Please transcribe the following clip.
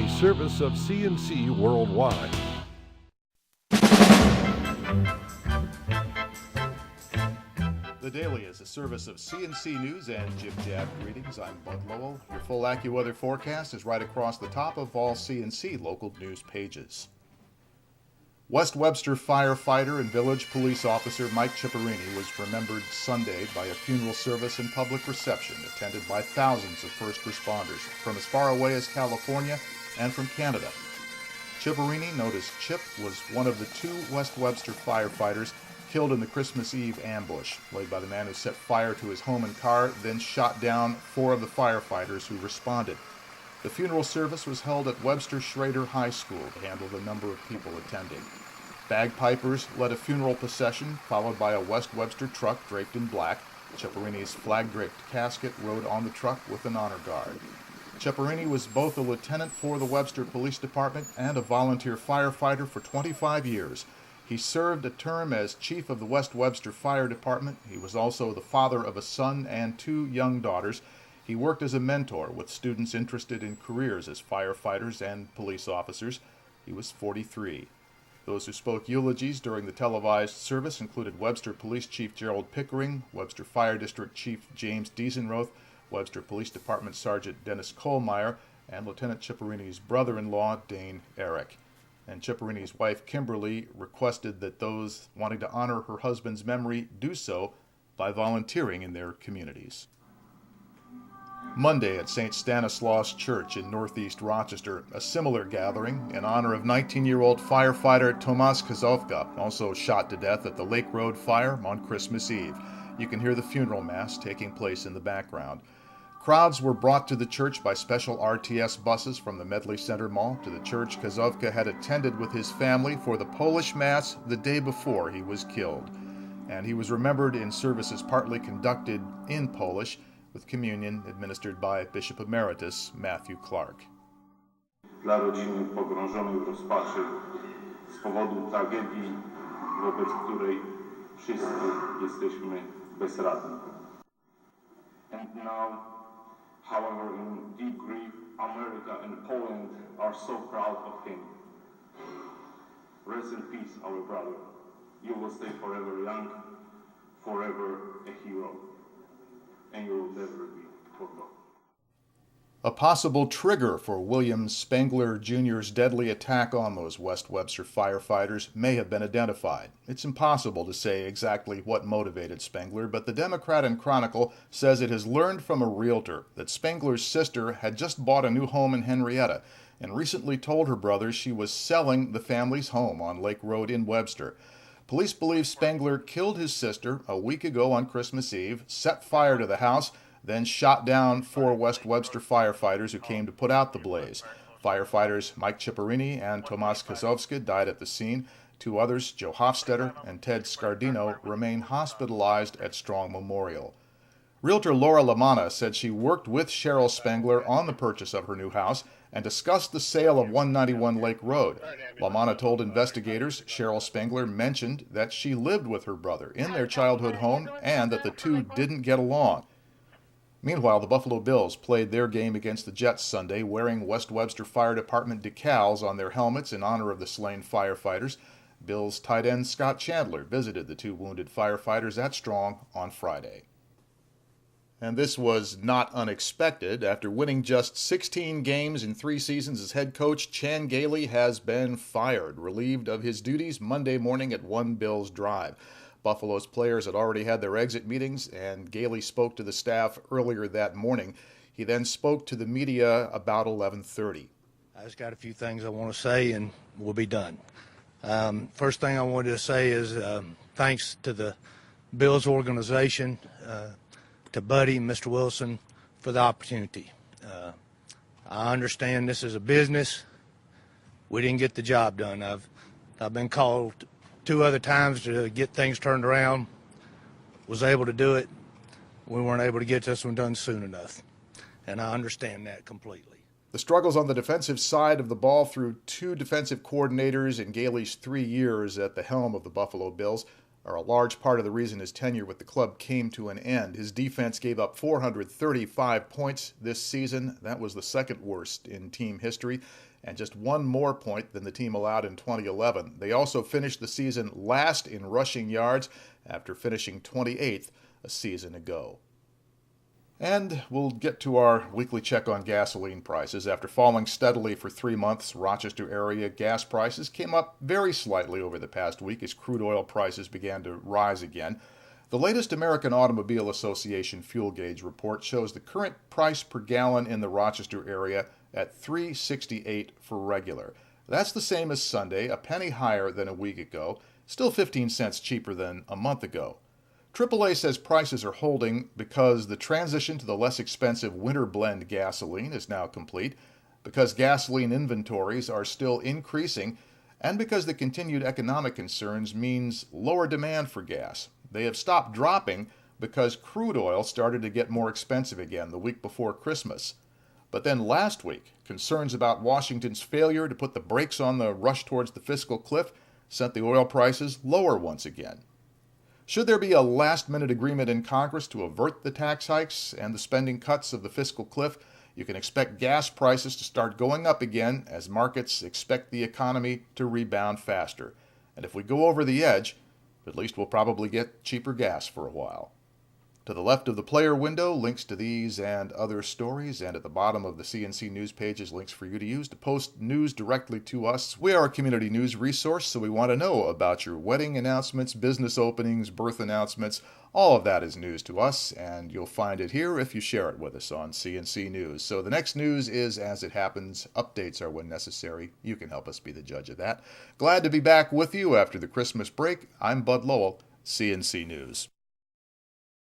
a service of CNC Worldwide. The Daily is a service of CNC News and Jib Jab. Greetings, I'm Bud Lowell. Your full AccuWeather forecast is right across the top of all CNC local news pages. West Webster firefighter and village police officer Mike Ciparini was remembered Sunday by a funeral service and public reception attended by thousands of first responders from as far away as California and from Canada. Ciparini, known as Chip, was one of the two West Webster firefighters killed in the Christmas Eve ambush, led by the man who set fire to his home and car, then shot down four of the firefighters who responded. The funeral service was held at Webster Schrader High School to handle the number of people attending. Bagpipers led a funeral procession, followed by a West Webster truck draped in black. Ciparini's flag-draped casket rode on the truck with an honor guard. Ciparini was both a lieutenant for the Webster Police Department and a volunteer firefighter for 25 years. He served a term as chief of the West Webster Fire Department. He was also the father of a son and two young daughters. He worked as a mentor with students interested in careers as firefighters and police officers. He was 43. Those who spoke eulogies during the televised service included Webster Police Chief Gerald Pickering, Webster Fire District Chief James Diesenroth, Webster Police Department Sergeant Dennis Kohlmeyer, and Lieutenant Ciparini's brother-in-law, Dane Eric. And Ciparini's wife, Kimberly, requested that those wanting to honor her husband's memory do so by volunteering in their communities. Monday at St. Stanislaus Church in northeast Rochester, a similar gathering in honor of 19-year-old firefighter Tomas Kozovka, also shot to death at the Lake Road fire on Christmas Eve. You can hear the funeral mass taking place in the background. Crowds were brought to the church by special RTS buses from the Medley Center Mall to the church Kozovka had attended with his family for the Polish Mass the day before he was killed. And he was remembered in services partly conducted in Polish, with communion administered by Bishop Emeritus Matthew Clark. Dla rodziny pogrążonej w rozpaczy z powodu tragedii, wobec której wszyscy jesteśmy bezradni. And now, however, in deep grief, America and Poland are so proud of him. Rest in peace, our brother. You will stay forever young, forever a hero. And you will never be forgotten. A possible trigger for William Spangler Jr.'s deadly attack on those West Webster firefighters may have been identified. It's impossible to say exactly what motivated Spangler, but the Democrat and Chronicle says it has learned from a realtor that Spangler's sister had just bought a new home in Henrietta and recently told her brother she was selling the family's home on Lake Road in Webster. Police believe Spangler killed his sister a week ago on Christmas Eve, set fire to the house, then shot down four West Webster firefighters who came to put out the blaze. Firefighters Mike Ciparini and Tomas Kozovka died at the scene. Two others, Joe Hofstetter and Ted Scardino, remain hospitalized at Strong Memorial. Realtor Laura Lamanna said she worked with Cheryl Spangler on the purchase of her new house and discussed the sale of 191 Lake Road. Lamanna told investigators Cheryl Spangler mentioned that she lived with her brother in their childhood home and that the two didn't get along. Meanwhile, the Buffalo Bills played their game against the Jets Sunday wearing West Webster Fire Department decals on their helmets in honor of the slain firefighters. Bills tight end Scott Chandler visited the two wounded firefighters at Strong on Friday. And this was not unexpected. After winning just 16 games in 3 seasons as head coach, Chan Gailey has been fired, relieved of his duties Monday morning at One Bills Drive. Buffalo's players had already had their exit meetings, and Gailey spoke to the staff earlier that morning. He then spoke to the media about 11:30. I just got a few things I want to say, and we'll be done. First thing I wanted to say is thanks to the Bills organization, to Buddy and Mr. Wilson for the opportunity. I understand this is a business. We didn't get the job done. I've been called 2 other times to get things turned around. Was able to do it. We weren't able to get this one done soon enough. And I understand that completely. The struggles on the defensive side of the ball through 2 defensive coordinators in Gailey's 3 years at the helm of the Buffalo Bills are a large part of the reason his tenure with the club came to an end. His defense gave up 435 points this season. That was the second worst in team history, and just one more point than the team allowed in 2011. They also finished the season last in rushing yards after finishing 28th a season ago. And we'll get to our weekly check on gasoline prices. After falling steadily for 3 months, Rochester area gas prices came up very slightly over the past week as crude oil prices began to rise again. The latest American Automobile Association fuel gauge report shows the current price per gallon in the Rochester area at $3.68 for regular. That's the same as Sunday, a penny higher than a week ago, still 15 cents cheaper than a month ago. AAA says prices are holding because the transition to the less expensive winter blend gasoline is now complete, because gasoline inventories are still increasing, and because the continued economic concerns means lower demand for gas. They have stopped dropping because crude oil started to get more expensive again the week before Christmas. But then last week, concerns about Washington's failure to put the brakes on the rush towards the fiscal cliff sent the oil prices lower once again. Should there be a last-minute agreement in Congress to avert the tax hikes and the spending cuts of the fiscal cliff, you can expect gas prices to start going up again as markets expect the economy to rebound faster. And if we go over the edge, at least we'll probably get cheaper gas for a while. To the left of the player window, links to these and other stories, and at the bottom of the CNC News pages, links for you to use to post news directly to us. We are a community news resource, so we want to know about your wedding announcements, business openings, birth announcements. All of that is news to us, and you'll find it here if you share it with us on CNC News. So the next news is as it happens. Updates are when necessary. You can help us be the judge of that. Glad to be back with you after the Christmas break. I'm Bud Lowell, CNC News.